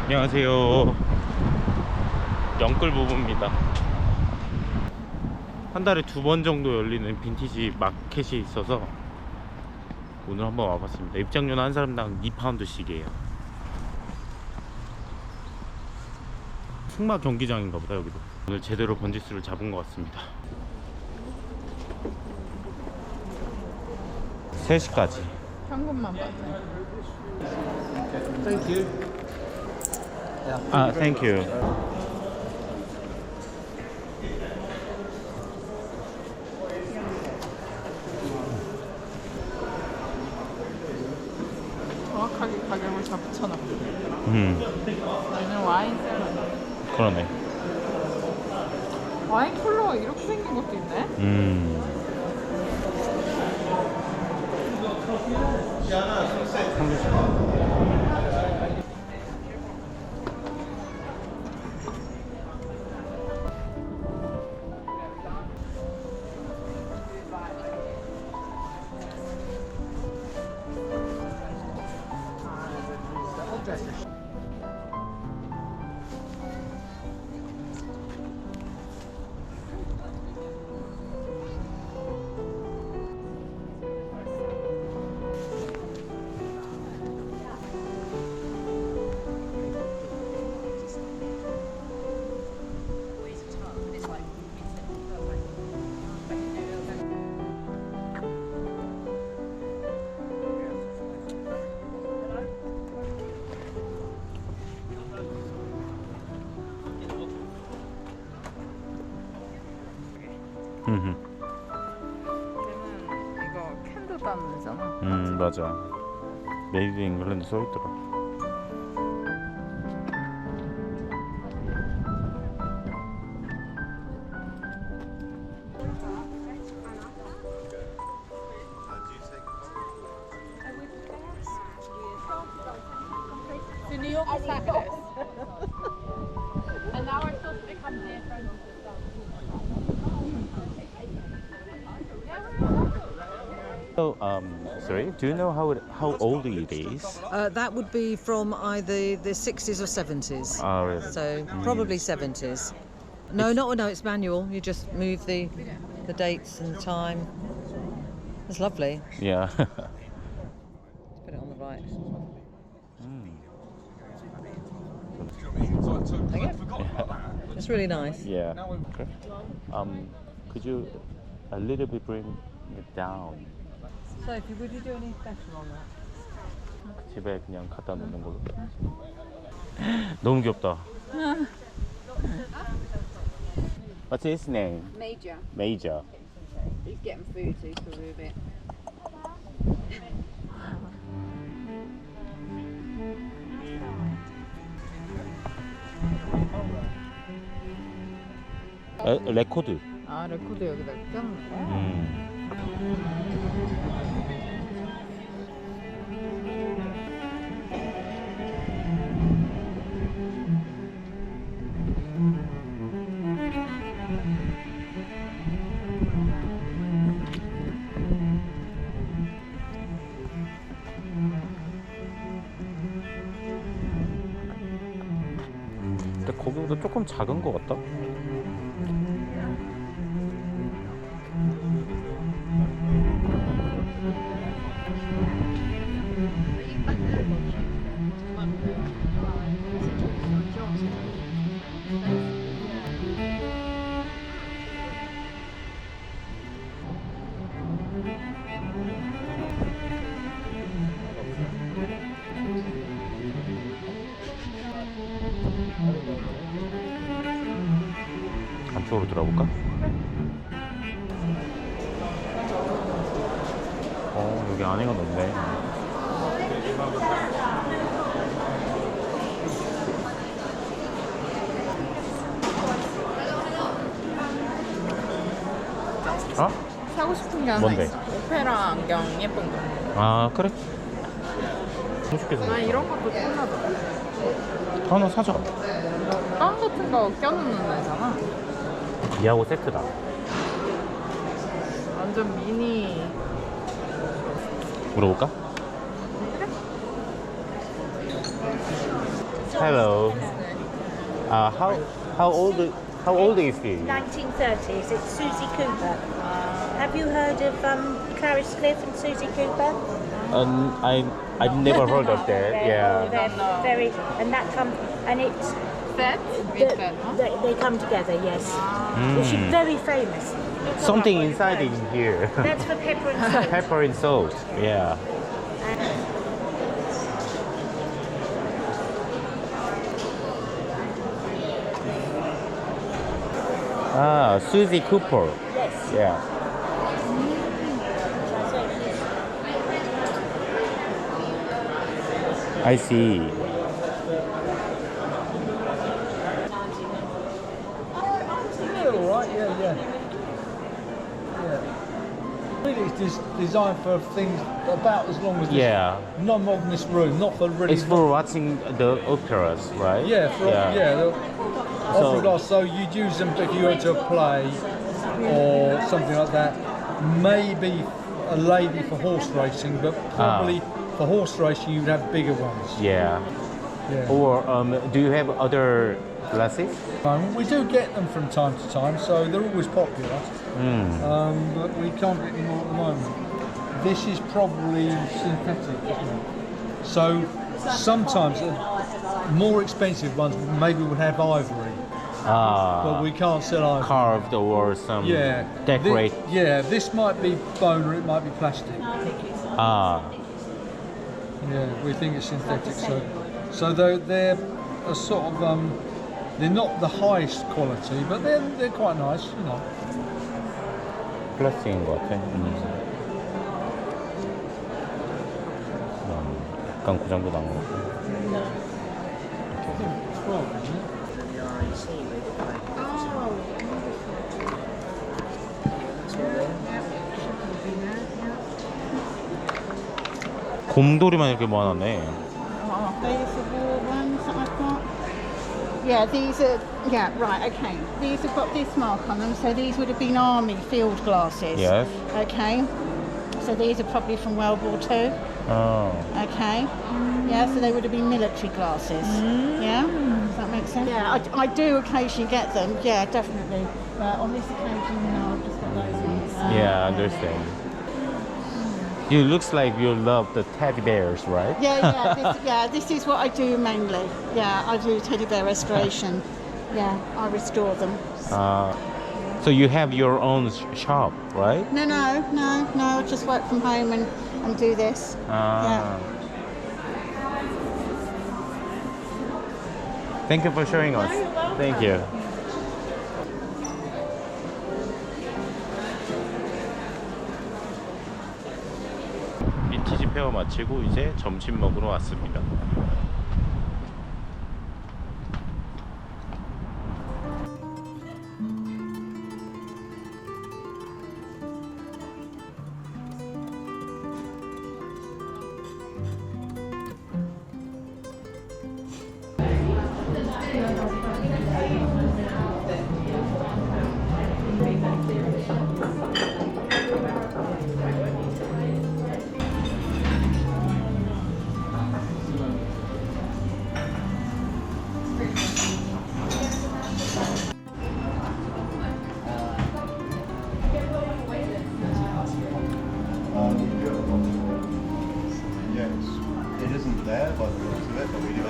안녕하세요. 영끌부부입니다. 한 달에 2번 정도 열리는 빈티지 마켓이 있어서 오늘 한번 와봤습니다. 입장료는 한 사람당 2파운드씩이에요. 승마 경기장인가 보다. 여기도 오늘 제대로 번지수를 잡은 것 같습니다. 3시까지. 현금만 받네. 아, 땡큐. 정확하게 가격을 다 붙여놨고. 얘는 와인 셀러마다. 그러네. 와인 쿨러가 이렇게 생긴 것도 있네? 걔는 이거 캔도 단내잖아. 맞아. 메이드 인 잉글랜드 써있더라. New York sacres. And now we're supposed to become dear friends. So, sorry, do you know how old it is? That would be from either the 60s or 70s. Ah, really? So probably 70s. No, it's manual. You just move the dates and the time. It's lovely. Yeah. Put it on the right. It's really nice. Yeah. Okay. Could you a little bit bring it down? So, would you do any special on that? 집에 그냥 갖다 놓는 걸로. 너무 귀엽다. What's his name? Major. Major. He's getting food, so he's to move it. 레코드. 아, 레코드 여기다 껴놓는 거야? 근데 거기보다 조금 작은 것 같다. 안쪽으로 들어볼까? 여기 안에가 넓네. 어? 사고 싶은 게 하나 뭔데? 있어. 오페라 안경 예쁜 거. 아, 그래? 멋있게 생겼다. 나 이런 것도 편하더라. 하나 사자. 빵 같은 거 껴놓는 애잖아. 이하고 세트다. 완전 미니. 물어볼까? Hello. How old is he? 1930s. It's Susie Cooper. Have you heard of Clarice Cliff and Susie Cooper? I never heard of that. Yeah. They're very, and that comes, and it's Fed? they come together. Yes, she's very famous. Something inside in here. That's for pepper and salt. Pepper and salt. Yeah. Ah, Susie Cooper. Yes. Yeah. I see. Yeah, all right. Yeah. Really, it's designed for things about as long as this. Yeah. Not more than this room, not for really. It's for watching the operas, right? Yeah, for opera glass. So you'd use them if you went to a play or something like that. Maybe a lady for horse racing, but probably for horse racing you'd have bigger ones. Yeah. Yeah. Or do you have other glasses? We do get them from time to time, so they're always popular. But we can't get them all at the moment. This is probably synthetic, isn't it? So sometimes more expensive ones maybe would have ivory, but we can't sell ivory. Carved or some Yeah. decorate. This might be bone or it might be plastic. Yeah, we think it's synthetic. So they're a sort of they're not the highest quality, but they're quite nice, you know. 플라스틱인 것 같아. 약간 고장도 난 것 같고. 곰돌이만 이렇게 모아놨네. These are war ones that I've got. Yeah, these are, right, okay. These have got this mark on them, so these would have been army field glasses. Yes. Okay. So these are probably from World War II. Oh. Okay. Yeah, so they would have been military glasses. Yeah? Does that make sense? Yeah, I do occasionally get them. Yeah, definitely. But on this occasion, no, I've just got those ones. Yeah, I understand. You looks like you love the teddy bears, right? This is what I do mainly. Yeah, I do teddy bear restoration. Yeah, I restore them. So you have your own shop, right? No, I just work from home and do this. Yeah. Thank you for showing us. Thank you. 빈티지 페어 마치고 이제 점심 먹으러 왔습니다. Yes, it isn't there by the looks of it, but we do